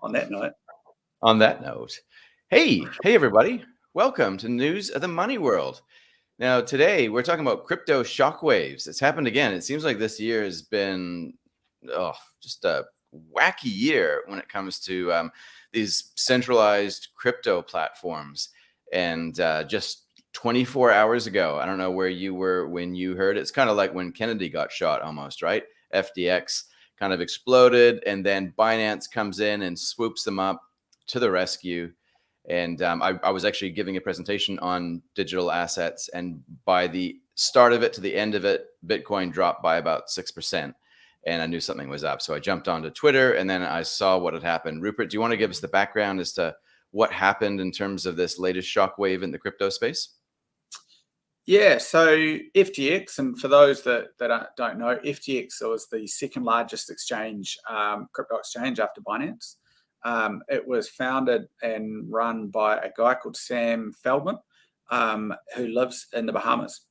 on that note. On that note, hey everybody, welcome to News of the Money World. Now today we're talking about crypto shockwaves. It's happened again. It seems like this year has been just a wacky year when it comes to these centralized crypto platforms. And just 24 hours ago, I don't know where you were when you heard it. It's kind of like when Kennedy got shot almost, right? FTX kind of exploded, and then Binance comes in and swoops them up to the rescue. And I was actually giving a presentation on digital assets, and by the start of it to the end of it, Bitcoin dropped by about 6%, and I knew something was up. So I jumped onto Twitter, and then I saw what had happened. Rupert, do you want to give us the background as to what happened in terms of this latest shockwave in the crypto space? Yeah, so FTX, and for those that don't know, FTX was the second largest exchange, crypto exchange after Binance. It was founded and run by a guy called Sam Feldman, who lives in the Bahamas.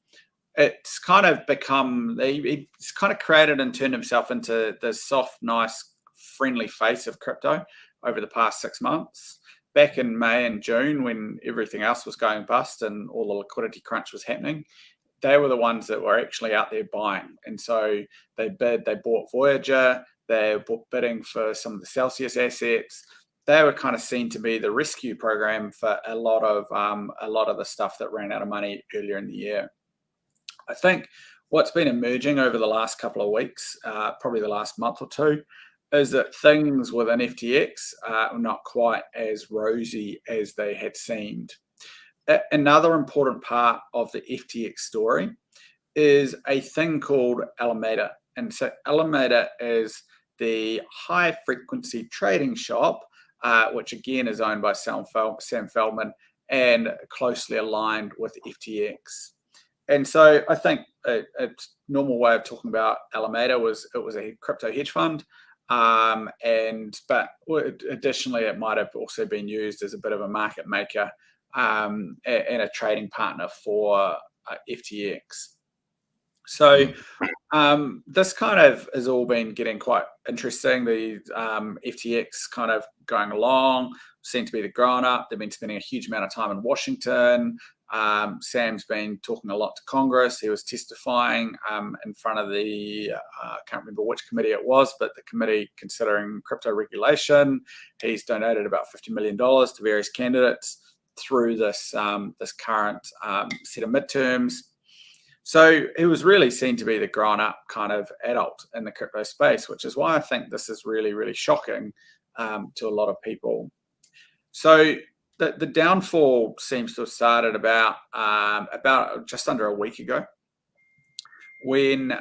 It's kind of become, he's kind of created and turned himself into the soft, nice, friendly face of crypto over the past 6 months. Back in May and June, when everything else was going bust and all the liquidity crunch was happening, they were the ones that were actually out there buying. And so they bought Voyager, they were bidding for some of the Celsius assets. They were kind of seen to be the rescue program for a lot of the stuff that ran out of money earlier in the year. I think what's been emerging over the last couple of weeks, probably the last month or two, is that things within FTX are not quite as rosy as they had seemed. Another important part of the FTX story is a thing called Alameda. And so Alameda is the high frequency trading shop, which again is owned by Sam Feldman and closely aligned with FTX. And so I think a normal way of talking about Alameda was it was a crypto hedge fund. But additionally, it might have also been used as a bit of a market maker and a trading partner for FTX. So this kind of has all been getting quite interesting. The FTX kind of going along, seem to be the grown-up. They've been spending a huge amount of time in Washington. Sam's been talking a lot to Congress. He was testifying in front of the, I can't remember which committee it was, but the committee considering crypto regulation. He's donated about $50 million to various candidates through this current set of midterms. So he was really seen to be the grown-up kind of adult in the crypto space, which is why I think this is really, really shocking to a lot of people. So the downfall seems to have started about just under a week ago, when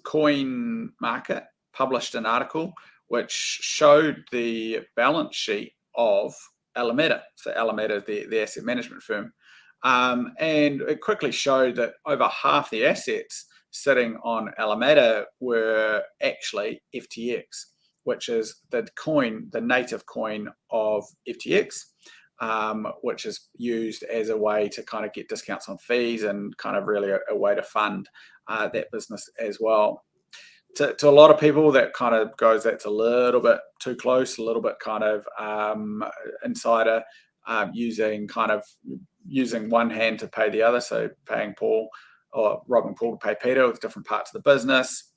Coin Market published an article which showed the balance sheet of Alameda. So Alameda is the asset management firm. And it quickly showed that over half the assets sitting on Alameda were actually FTX, which is the native coin of FTX, which is used as a way to kind of get discounts on fees and kind of really a way to fund that business as well. To a lot of people, that kind of goes, that's a little bit too close, a little bit kind of insider, using one hand to pay the other. So paying Paul or robbing Paul to pay Peter with different parts of the business.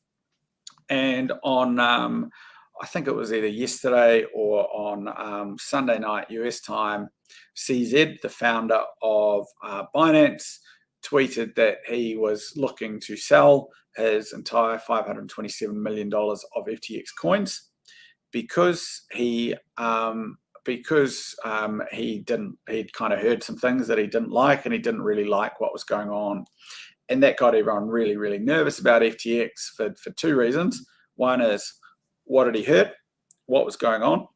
And on, I think it was either yesterday or on Sunday night US time, CZ, the founder of Binance, tweeted that he was looking to sell his entire $527 million of FTX coins because he'd kind of heard some things that he didn't like, and he didn't really like what was going on. And that got everyone really, really nervous about FTX for two reasons. One is, what had he heard? What was going on?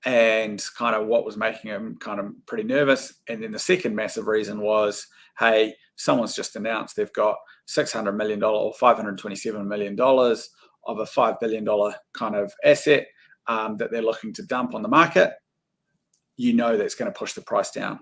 And kind of what was making him kind of pretty nervous. And then the second massive reason was, hey, someone's just announced they've got $600 million or $527 million of a $5 billion kind of asset that they're looking to dump on the market. You know that's going to push the price down.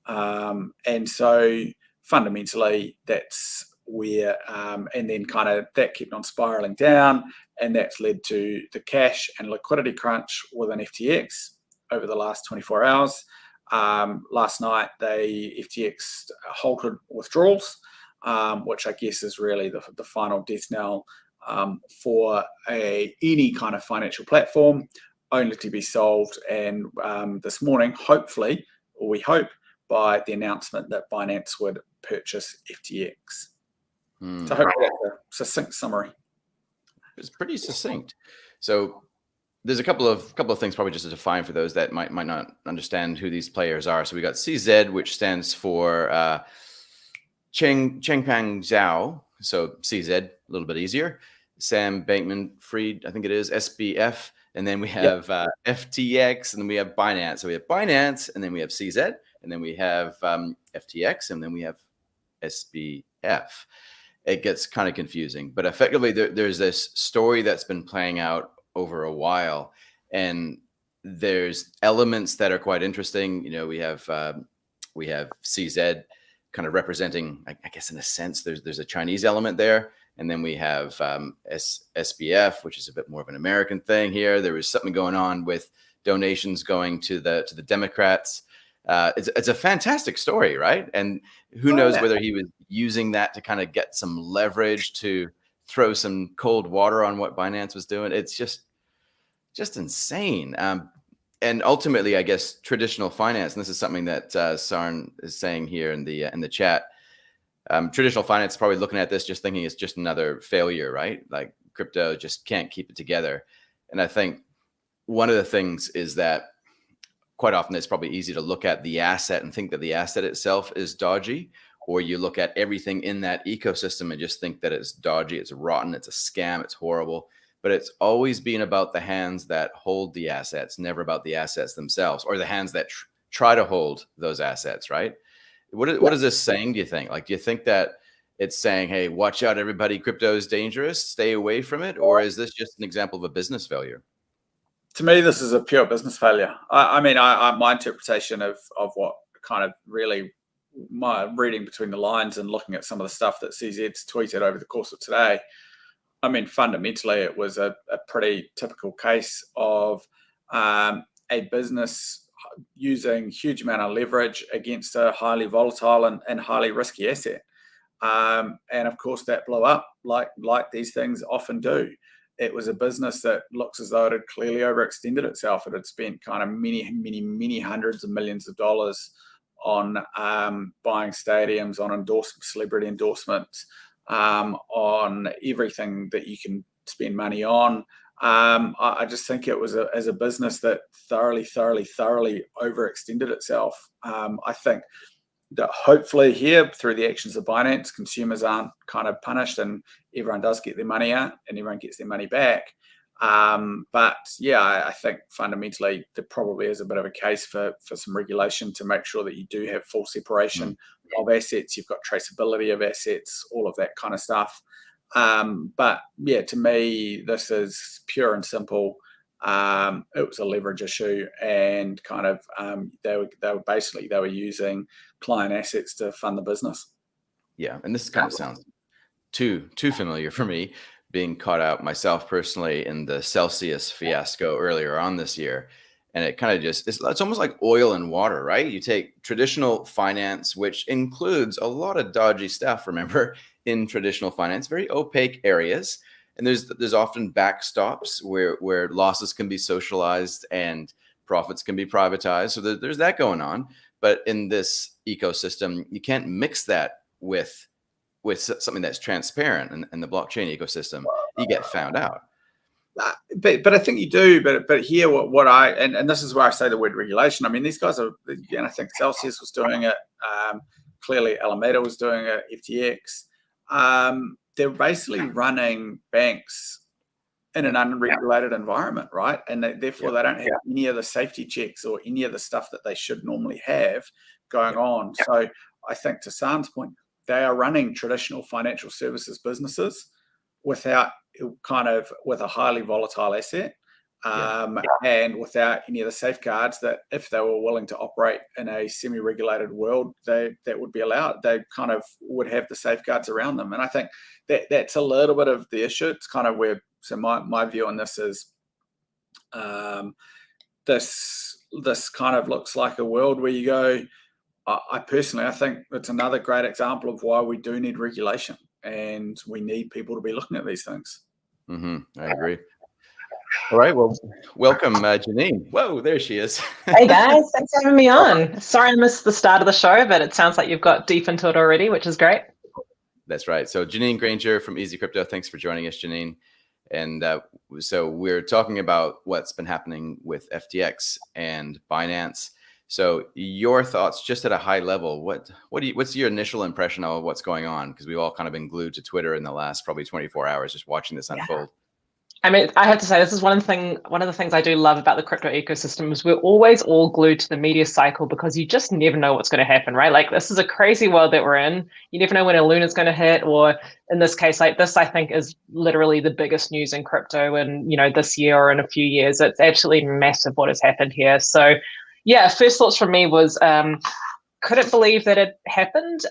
And so fundamentally, that's where and then kind of that kept on spiraling down, and that's led to the cash and liquidity crunch within FTX over the last 24 hours. Last night, FTX halted withdrawals, which I guess is really the final death knell for any kind of financial platform, only to be solved. And this morning, hopefully, or we hope, by the announcement that Binance would purchase FTX. So hopefully that's a succinct summary. It's pretty succinct. So there's a couple of things probably just to define for those that might not understand who these players are. So we got CZ, which stands for Changpeng Zhao. So CZ, a little bit easier. Sam Bankman-Fried, I think it is, SBF. And then we have FTX, and then we have Binance. So we have Binance, and then we have CZ, and then we have FTX, and then we have SBF. It gets kind of confusing, but effectively there's this story that's been playing out over a while, and there's elements that are quite interesting. You know, we have CZ kind of representing, I guess in a sense, there's a Chinese element there. And then we have SBF, which is a bit more of an American thing here. There was something going on with donations going to the Democrats. It's a fantastic story, right? And who knows whether he was using that to kind of get some leverage to throw some cold water on what Binance was doing. It's just insane. And ultimately, I guess traditional finance, and this is something that Sarn is saying here in the chat. Traditional finance is probably looking at this just thinking it's just another failure, right? Like crypto just can't keep it together. And I think one of the things is that quite often it's probably easy to look at the asset and think that the asset itself is dodgy, or you look at everything in that ecosystem and just think that it's dodgy, it's rotten, it's a scam, it's horrible. But it's always been about the hands that hold the assets, never about the assets themselves, or the hands that try to hold those assets, right? What is this saying, do you think? Like, do you think that it's saying, hey, watch out, everybody, crypto is dangerous, stay away from it? Or is this just an example of a business failure? To me, this is a pure business failure. I mean, my interpretation of what kind of really my reading between the lines and looking at some of the stuff that CZ's tweeted over the course of today, I mean, fundamentally, it was a pretty typical case of a business using huge amount of leverage against a highly volatile and highly risky asset. And of course, that blew up like these things often do. It was a business that looks as though it had clearly overextended itself. It had spent kind of many hundreds of millions of dollars on buying stadiums, on celebrity endorsements, on everything that you can spend money on. I just think it was as a business that thoroughly overextended itself. I think that hopefully here, through the actions of Binance, consumers aren't kind of punished and everyone does get their money out and everyone gets their money back. But yeah, I think fundamentally there probably is a bit of a case for some regulation to make sure that you do have full separation of assets. You've got traceability of assets, all of that kind of stuff. But yeah, to me, this is pure and simple. It was a leverage issue, and kind of they were using client assets to fund the business. Yeah, and this kind of sounds too familiar for me, being caught out myself personally in the Celsius fiasco earlier on this year. And it kind of just, it's almost like oil and water, right? You take traditional finance, which includes a lot of dodgy stuff, remember, in traditional finance, very opaque areas. And there's often backstops where losses can be socialized and profits can be privatized. So there's that going on. But in this ecosystem, you can't mix that with something that's transparent in the blockchain ecosystem. You get found out. But I think you do. But here, what I and this is where I say the word regulation. I mean, these guys are, again, I think Celsius was doing it. Clearly, Alameda was doing it. FTX. They're basically running banks in an unregulated environment, right? And therefore, they don't have any of the safety checks or any of the stuff that they should normally have going on. So I think, to San's point, they are running traditional financial services businesses with a highly volatile asset. and without any of the safeguards that if they were willing to operate in a semi-regulated world, that would be allowed. They kind of would have the safeguards around them. And I think that's a little bit of the issue. It's kind of where, so my view on this is this kind of looks like a world where you go, I personally think it's another great example of why we do need regulation and we need people to be looking at these things. I agree. All right. Well, welcome, Janine. Whoa, there she is. Hey guys, thanks for having me on. Sorry I missed the start of the show, but it sounds like you've got deep into it already, which is great. That's right. So Janine Grainger from Easy Crypto. Thanks for joining us, Janine. And so we're talking about what's been happening with FTX and Binance. So your thoughts, just at a high level, what's your initial impression of what's going on? Because we've all kind of been glued to Twitter in the last probably 24 hours, just watching this unfold. I mean, I have to say, this is one of the things I do love about the crypto ecosystem is we're always all glued to the media cycle because you just never know what's going to happen, right? Like, this is a crazy world that we're in. You never know when a luna's going to hit, or in this case, like this, I think is literally the biggest news in crypto in, this year or in a few years. It's absolutely massive what has happened here. So yeah, first thoughts from me was, couldn't believe that it happened.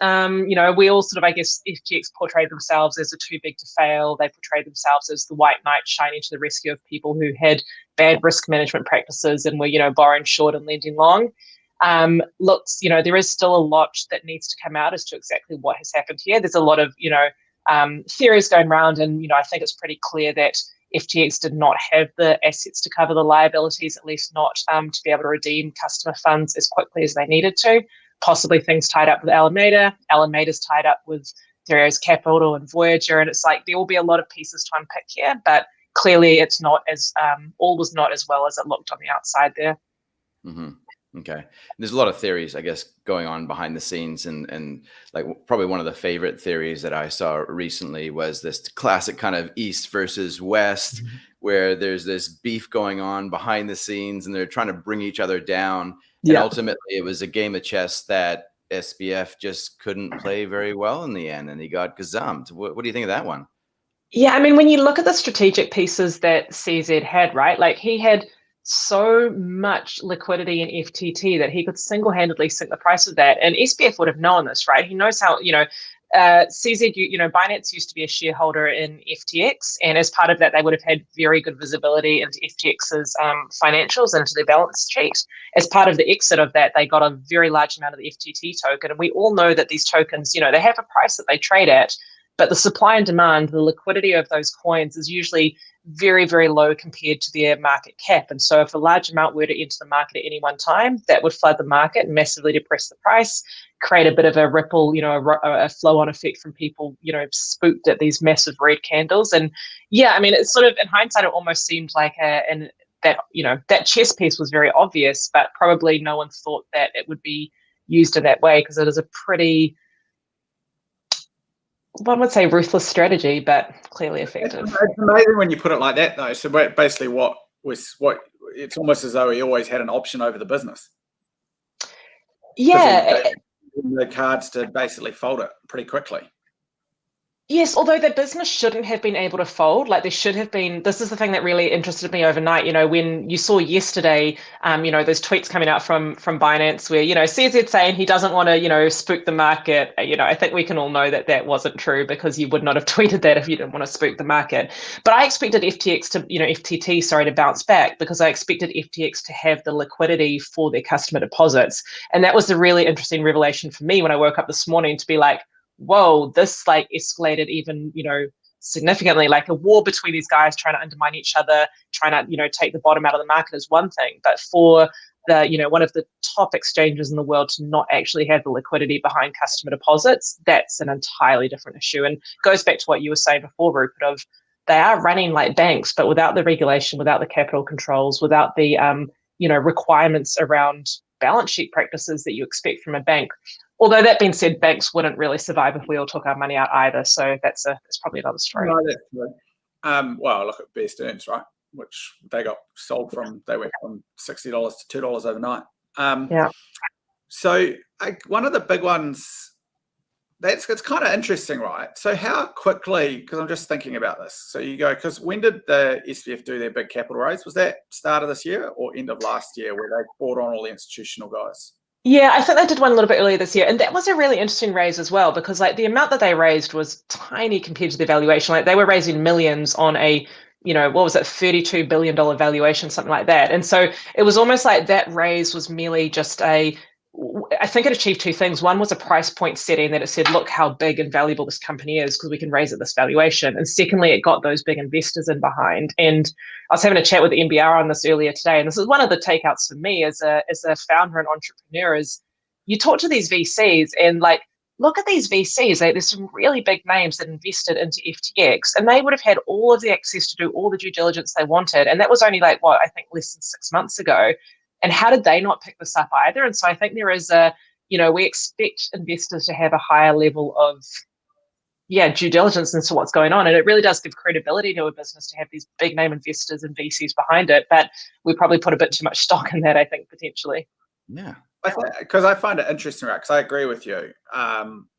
We all sort of, I guess, FTX portrayed themselves as a too big to fail. They portrayed themselves as the white knight shining to the rescue of people who had bad risk management practices and were, borrowing short and lending long. There is still a lot that needs to come out as to exactly what has happened here. There's a lot of, theories going around, and, I think it's pretty clear that FTX did not have the assets to cover the liabilities, at least not to be able to redeem customer funds as quickly as they needed to. Possibly things tied up with Alameda. Alameda's tied up with There's Capital and Voyager, and it's like there will be a lot of pieces to unpick here, but clearly it's not as all was not as well as it looked on the outside there. Okay. There's a lot of theories, I guess, going on behind the scenes, and like probably one of the favorite theories that I saw recently was this classic kind of East versus West, where there's this beef going on behind the scenes and they're trying to bring each other down. And ultimately it was a game of chess that SBF just couldn't play very well in the end, and he got gazummed. What do you think of that one? Yeah, I mean, when you look at the strategic pieces that CZ had, right, like he had so much liquidity in FTT that he could single-handedly sink the price of that. And SBF would have known this, right? He knows how, CZ, Binance used to be a shareholder in FTX. And as part of that, they would have had very good visibility into FTX's financials and into their balance sheet. As part of the exit of that, they got a very large amount of the FTT token. And we all know that these tokens, they have a price that they trade at, but the supply and demand, the liquidity of those coins is usually very, very low compared to their market cap. And so if a large amount were to enter the market at any one time, that would flood the market and massively depress the price, create a bit of a ripple, a flow-on effect from people, spooked at these massive red candles. And yeah, I mean, it's sort of, in hindsight, it almost seemed like that chess piece was very obvious, but probably no one thought that it would be used in that way, because it is a pretty, one would say, ruthless strategy, but clearly effective. It's amazing when you put it like that, though. So basically what it's almost as though he always had an option over the business. Yeah. The cards to basically fold it pretty quickly. Yes, although the business shouldn't have been able to fold. Like, there should have been, this is the thing that really interested me overnight, when you saw yesterday, those tweets coming out from Binance where, CZ saying he doesn't want to, spook the market. I think we can all know that that wasn't true, because you would not have tweeted that if you didn't want to spook the market. But I expected FTX to, FTT, to bounce back, because I expected FTX to have the liquidity for their customer deposits. And that was the really interesting revelation for me when I woke up this morning, to be like, whoa, this escalated even, significantly. Like, a war between these guys trying to undermine each other, trying to, take the bottom out of the market is one thing. But for the, one of the top exchanges in the world to not actually have the liquidity behind customer deposits, that's an entirely different issue. And goes back to what you were saying before, Rupert, of they are running like banks, but without the regulation, without the capital controls, without the, requirements around balance sheet practices that you expect from a bank. Although that being said, banks wouldn't really survive if we all took our money out either. So that's probably another story. No, that's true. Well, look at Best Earns, right? Which they got sold from. They went from $60 to $2 overnight. Yeah. So one of the big ones it's kind of interesting, right? So how quickly, because I'm just thinking about this. So you go, because when did the SVF do their big capital raise? Was that start of this year or end of last year where they brought on all the institutional guys? Yeah, I think they did one a little bit earlier this year. And that was a really interesting raise as well, because like the amount that they raised was tiny compared to the valuation. Like they were raising millions on a, what was it, $32 billion valuation, something like that. And so it was almost like that raise was merely just I think it achieved two things. One was a price point setting that it said, look how big and valuable this company is because we can raise at this valuation. And secondly, it got those big investors in behind. And I was having a chat with the MBR on this earlier today, and this is one of the takeouts for me as a founder and entrepreneur is you talk to these VCs and like, look at these VCs. There's some really big names that invested into FTX, and they would have had all of the access to do all the due diligence they wanted. And that was only like, I think less than 6 months ago. And how did they not pick this up either? And so I think there is we expect investors to have a higher level of due diligence into what's going on. And it really does give credibility to a business to have these big name investors and VCs behind it. But we probably put a bit too much stock in that, I think, potentially. Yeah. Because I find it interesting, right? Because I agree with you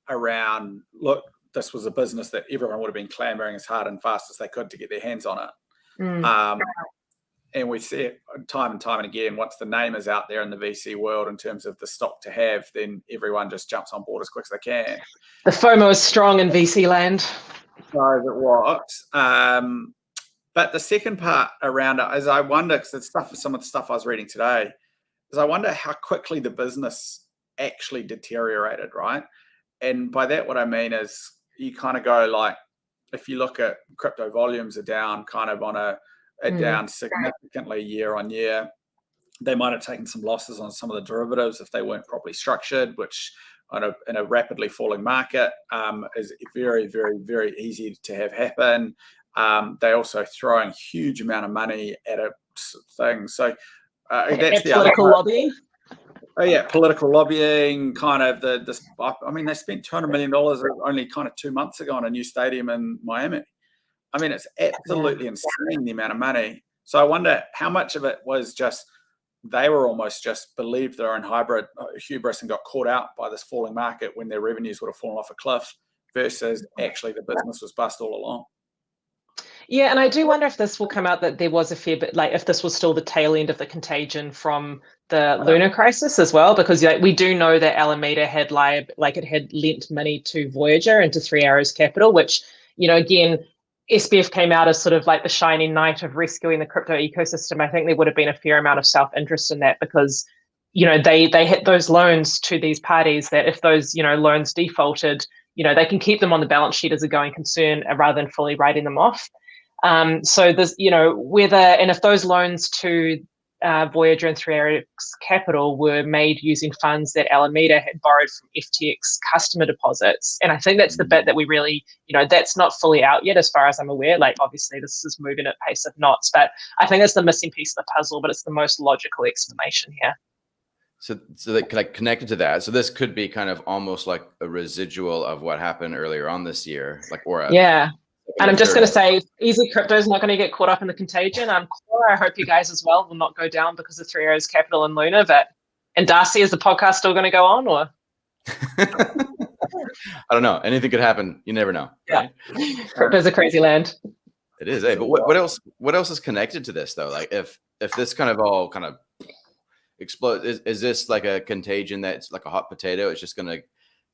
around, look, this was a business that everyone would have been clamoring as hard and fast as they could to get their hands on it. And we see it time and time and again, once the name is out there in the VC world in terms of the stock to have, then everyone just jumps on board as quick as they can. The FOMO is strong in VC land. So it works. But the second part around it is I wonder, because some of the stuff I was reading today, is I wonder how quickly the business actually deteriorated, right? And by that, what I mean is you kind of go like, if you look at crypto volumes are down kind of down significantly year on year. They might have taken some losses on some of the derivatives if they weren't properly structured, which in a rapidly falling market is very, very, very easy to have happen. They also throwing huge amount of money at a thing. So that's the political lobbying. Oh yeah, political lobbying, kind of they spent $200 million only kind of 2 months ago on a new stadium in Miami. I mean, it's absolutely insane, the amount of money. So I wonder how much of it was just they were almost just believed their own hubris and got caught out by this falling market when their revenues would have fallen off a cliff versus actually the business was bust all along. Yeah, and I do wonder if this will come out that there was a fair bit, like if this was still the tail end of the contagion from the Luna crisis as well, because we do know that Alameda had it had lent money to Voyager and to Three Arrows Capital, which, again, SBF came out as sort of like the shining knight of rescuing the crypto ecosystem. I think there would have been a fair amount of self-interest in that because, they hit those loans to these parties that if those, loans defaulted, they can keep them on the balance sheet as a going concern rather than fully writing them off. So there's, if those loans to Voyager and Three Arrows Capital were made using funds that Alameda had borrowed from FTX customer deposits. And I think that's the bit that we really, that's not fully out yet as far as I'm aware. Like, obviously, this is moving at pace of knots, but I think that's the missing piece of the puzzle, but it's the most logical explanation here. So that connected to that. So this could be kind of almost like a residual of what happened earlier on this year, Yeah. And I'm just going to say, Easy Crypto is not going to get caught up in the contagion. Koura, I hope you guys as well will not go down because of Three Arrows Capital and Luna. And Darcy, is the podcast still going to go on, or? I don't know. Anything could happen. You never know. Right? Yeah. Crypto's a crazy land. It is. But what else? What else is connected to this though? Like if this kind of all kind of explodes, is this like a contagion that's like a hot potato? It's just going to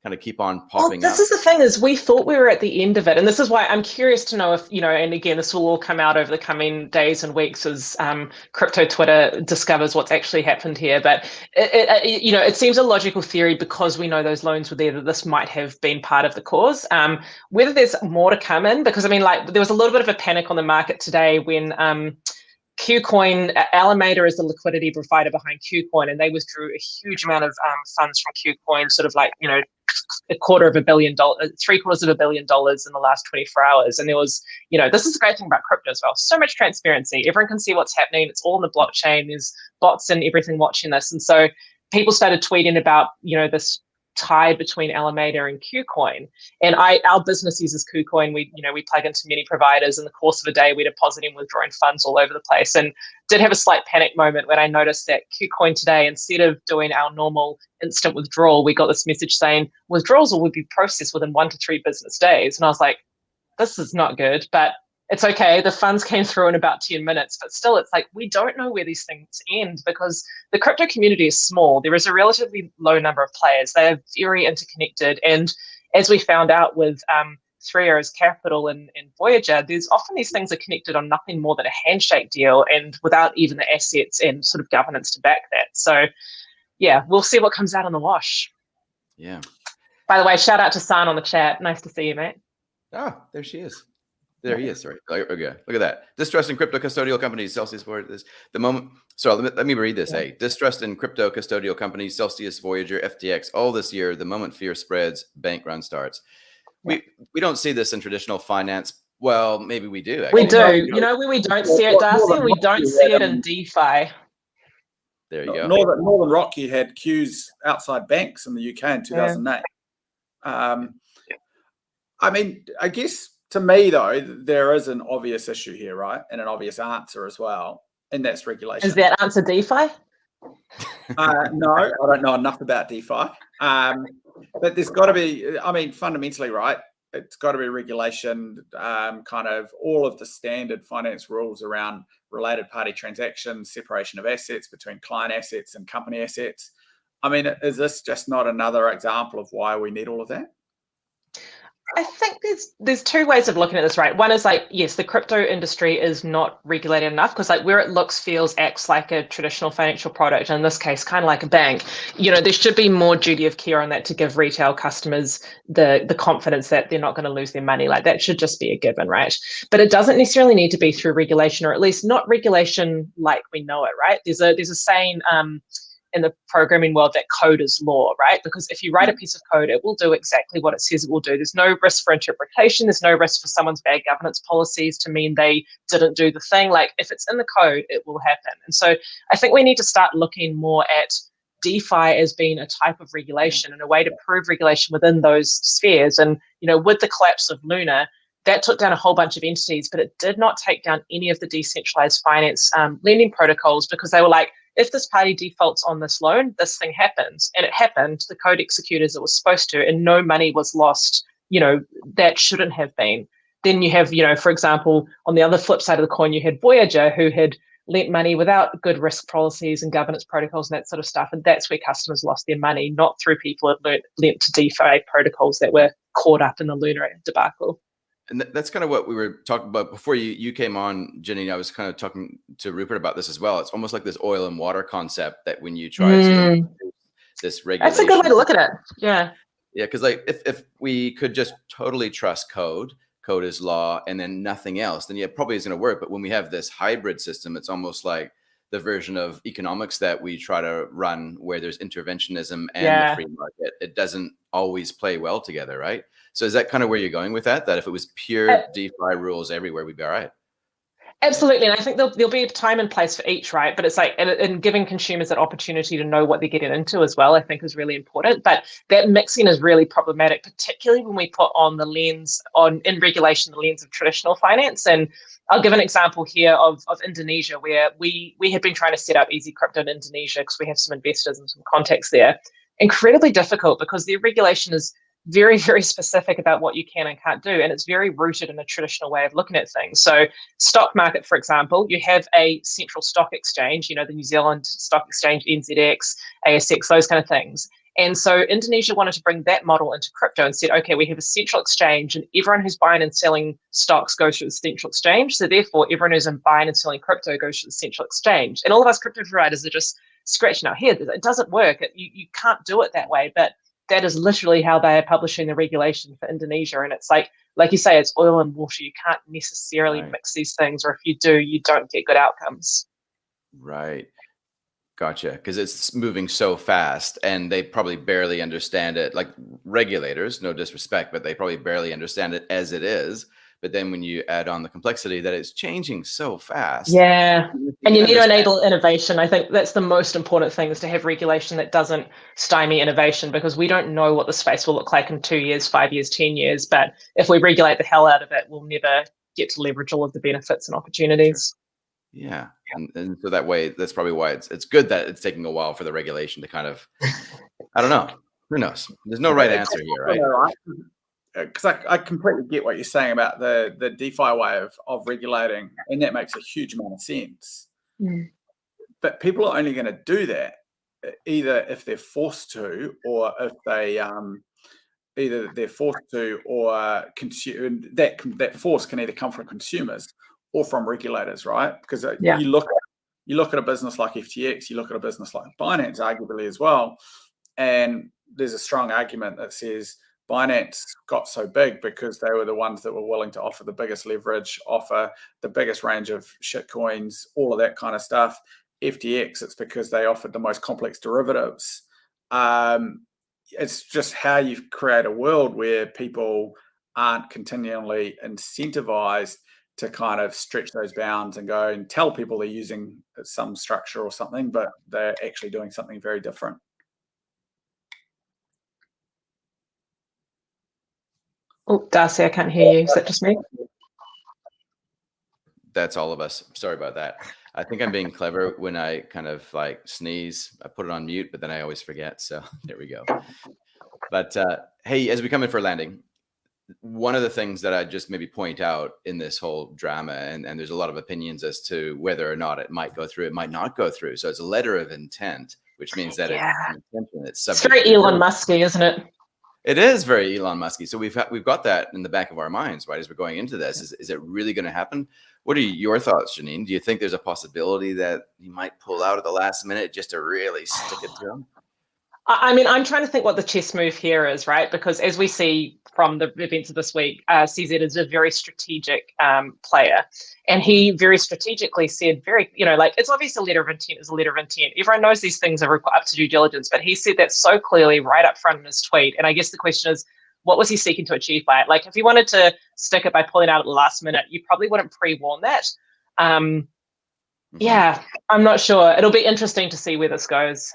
kind of keep on popping up. This is the thing, is we thought we were at the end of it. And this is why I'm curious to know if, and again, this will all come out over the coming days and weeks as crypto Twitter discovers what's actually happened here. But, it seems a logical theory because we know those loans were there that this might have been part of the cause. Whether there's more to come in, because there was a little bit of a panic on the market today when Qcoin, Alameda is the liquidity provider behind Qcoin, and they withdrew a huge amount of funds from Qcoin, sort of like, $250 million, $750 million in the last 24 hours. And there was, this is the great thing about crypto as well. So much transparency. Everyone can see what's happening. It's all in the blockchain. There's bots and everything watching this. And so people started tweeting about, this tied between Alameda and KuCoin. And our business uses KuCoin. We plug into many providers. In the course of a day, we're depositing and withdrawing funds all over the place. And did have a slight panic moment when I noticed that KuCoin today, instead of doing our normal instant withdrawal, we got this message saying withdrawals will be processed within 1 to 3 business days. And I was like, this is not good, but it's okay. The funds came through in about 10 minutes, but still, it's like we don't know where these things end because the crypto community is small. There is a relatively low number of players. They are very interconnected. And as we found out with 3 Arrows Capital and Voyager, there's often these things are connected on nothing more than a handshake deal and without even the assets and sort of governance to back that. So, yeah, we'll see what comes out in the wash. Yeah. By the way, shout out to San on the chat. Nice to see you, mate. Oh, there she is. There he is. Sorry. Okay. Look at that. Distrust in crypto custodial companies. Celsius for this. The moment. So let me read this. Yeah. Hey, distrust in crypto custodial companies. Celsius, Voyager, FTX. All this year, the moment fear spreads, bank run starts. Yeah. We don't see this in traditional finance. Well, maybe we do. Actually. We do. You know where we don't see it, Darcy? We don't see it in DeFi. There you go. Northern Rock, you had queues outside banks in the UK in 2008. Yeah. I mean, I guess. To me, though, there is an obvious issue here, right? And an obvious answer as well, and that's regulation. Is that answer DeFi? No, I don't know enough about DeFi. But there's got to be, I mean, fundamentally, right, it's got to be regulation, kind of all of the standard finance rules around related party transactions, separation of assets between client assets and company assets. I mean, is this just not another example of why we need all of that? I think there's 2 ways of looking at this, right? One is like, yes, the crypto industry is not regulated enough because like where it looks, feels, acts like a traditional financial product, in this case, kind of like a bank, there should be more duty of care on that to give retail customers the confidence that they're not going to lose their money. Like that should just be a given, right? But it doesn't necessarily need to be through regulation, or at least not regulation like we know it, right? There's a saying, in the programming world that code is law, right? Because if you write a piece of code, it will do exactly what it says it will do. There's no risk for interpretation. There's no risk for someone's bad governance policies to mean they didn't do the thing. Like if it's in the code, it will happen. And so I think we need to start looking more at DeFi as being a type of regulation and a way to prove regulation within those spheres. And, with the collapse of Luna, that took down a whole bunch of entities, but it did not take down any of the decentralized finance lending protocols because they were like, if this party defaults on this loan, this thing happens. And it happened. The code executed as it was supposed to, and no money was lost, that shouldn't have been. Then you have, for example, on the other flip side of the coin, you had Voyager, who had lent money without good risk policies and governance protocols and that sort of stuff. And that's where customers lost their money, not through people that lent to DeFi protocols that were caught up in the Luna debacle. And that's kind of what we were talking about before you came on, Janine. I was kind of talking to Rupert about this as well. It's almost like this oil and water concept that when you try to this regulation. That's a good way to look at it. Yeah. Yeah, because like if we could just totally trust code is law, and then nothing else, then yeah, it probably is going to work. But when we have this hybrid system, it's almost like the version of economics that we try to run where there's interventionism and the free market. It doesn't always play well together, right? So is that kind of where you're going with that? That if it was pure DeFi rules everywhere, we'd be all right? Absolutely. And I think there'll be a time and place for each, right? But it's like, and giving consumers that opportunity to know what they're getting into as well, I think is really important. But that mixing is really problematic, particularly when we put on the lens in regulation, the lens of traditional finance. And I'll give an example here of Indonesia, where we had been trying to set up Easy Crypto in Indonesia because we have some investors and some contacts there. Incredibly difficult because their regulation is very, very specific about what you can and can't do. And it's very rooted in a traditional way of looking at things. So stock market, for example, you have a central stock exchange, the New Zealand Stock Exchange, NZX, ASX, those kind of things. And so Indonesia wanted to bring that model into crypto and said, okay, we have a central exchange and everyone who's buying and selling stocks goes through the central exchange. So therefore, everyone who's buying and selling crypto goes through the central exchange. And all of us crypto providers are just scratching our heads. It doesn't work. You can't do it that way. But that is literally how they are publishing the regulation for Indonesia. And it's like you say, it's oil and water. You can't necessarily mix these things, or if you do, you don't get good outcomes. Right. Gotcha. Because it's moving so fast and they probably barely understand it. Like regulators, no disrespect, but they probably barely understand it as it is. But then when you add on the complexity that it's changing so fast. Yeah. And you need to enable innovation. I think that's the most important thing, is to have regulation that doesn't stymie innovation, because we don't know what the space will look like in 2 years, 5 years, 10 years. But if we regulate the hell out of it, we'll never get to leverage all of the benefits and opportunities. Sure. Yeah. And so that way, that's probably why it's good that it's taking a while for the regulation to kind of, I don't know. Who knows? There's no right answer here, right? Because I completely get what you're saying about the DeFi way of regulating, and that makes a huge amount of sense. But people are only going to do that either if they're forced to, or if they either they're forced to, or consume. That force can either come from consumers or from regulators, right? Because you look at a business like FTX, you look at a business like Binance, arguably as well, and there's a strong argument that says Binance got so big because they were the ones that were willing to offer the biggest leverage, offer the biggest range of shit coins, all of that kind of stuff. FTX, it's because they offered the most complex derivatives. It's just how you create a world where people aren't continually incentivized to kind of stretch those bounds and go and tell people they're using some structure or something, but they're actually doing something very different. Oh, Darcy, I can't hear you. Is that just me? That's all of us. Sorry about that. I think I'm being clever when I kind of like sneeze. I put it on mute, but then I always forget. So there we go. But hey, as we come in for landing, one of the things that I just maybe point out in this whole drama, and there's a lot of opinions as to whether or not it might go through, it might not go through. So it's a letter of intent, which means that it's an intention. It's very Elon Musky, isn't it? It is very Elon Musky. So we've got that in the back of our minds, right? As we're going into this, is it really going to happen? What are your thoughts, Janine? Do you think there's a possibility that he might pull out at the last minute just to really stick it to him? I mean, I'm trying to think what the chess move here is, right? Because as we see from the events of this week, CZ is a very strategic player. And he very strategically said like, it's obvious a letter of intent is a letter of intent. Everyone knows these things are up to due diligence, but he said that so clearly right up front in his tweet. And I guess the question is, what was he seeking to achieve by it? Like, if he wanted to stick it by pulling out at the last minute, you probably wouldn't pre-warn that. Yeah, I'm not sure. It'll be interesting to see where this goes.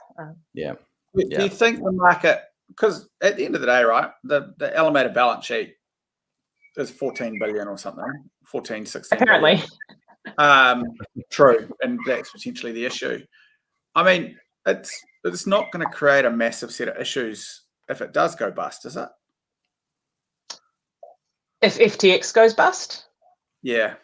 Do you think the market, because at the end of the day, right, the Alameda balance sheet is 14 billion or something, 14, 16 apparently billion. True, and that's potentially the issue. I mean, it's not going to create a massive set of issues if it does go bust, is it? If FTX goes bust? Yeah.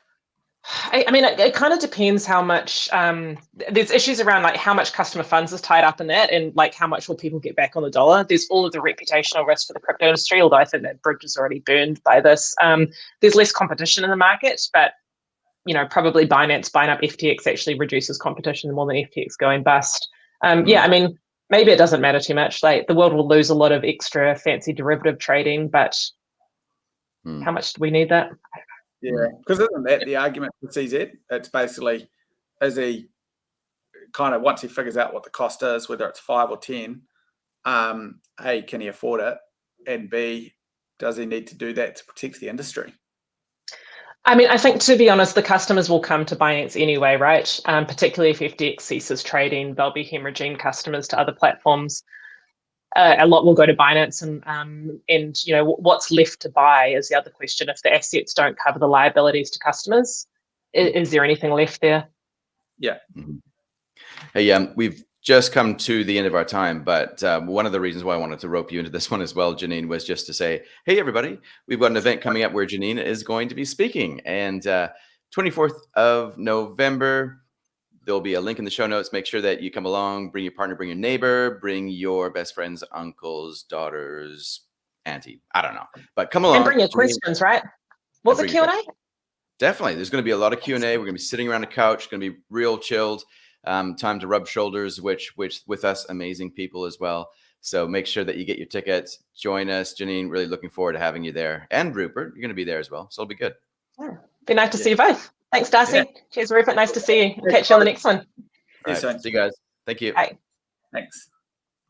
I mean, it kind of depends how much, there's issues around like how much customer funds is tied up in that, and like how much will people get back on the dollar. There's all of the reputational risk for the crypto industry, although I think that bridge is already burned by this. There's less competition in the market, but probably Binance buying up FTX actually reduces competition more than FTX going bust. Yeah, I mean, maybe it doesn't matter too much. Like, the world will lose a lot of extra fancy derivative trading, but how much do we need that? Yeah, because isn't that the argument for CZ? It's basically, is he kind of, once he figures out what the cost is, whether it's 5 or 10, A, can he afford it? And B, does he need to do that to protect the industry? I mean, I think, to be honest, the customers will come to Binance anyway, right? Particularly if FTX ceases trading, they'll be hemorrhaging customers to other platforms. A lot will go to Binance, and what's left to buy is the other question. If the assets don't cover the liabilities to customers, is there anything left there? Yeah. Hey, we've just come to the end of our time, but one of the reasons why I wanted to rope you into this one as well, Janine, was just to say, hey, everybody, we've got an event coming up where Janine is going to be speaking, and 24th of November. There'll be a link in the show notes. Make sure that you come along, bring your partner, bring your neighbor, bring your best friend's uncles, daughters, auntie. I don't know, but come along. And bring your questions, right? What's the Q&A? Definitely. There's going to be a lot of Q&A. We're going to be sitting around the couch. It's going to be real chilled. Time to rub shoulders, which with us amazing people as well. So make sure that you get your tickets. Join us. Janine, really looking forward to having you there. And Rupert, you're going to be there as well. So it'll be good. Yeah. Be nice to see you both. Thanks, Darcy. Yeah. Cheers, Rupert. Nice to see you. Catch you on the next one. All right. See you guys. Thank you. Bye. Thanks.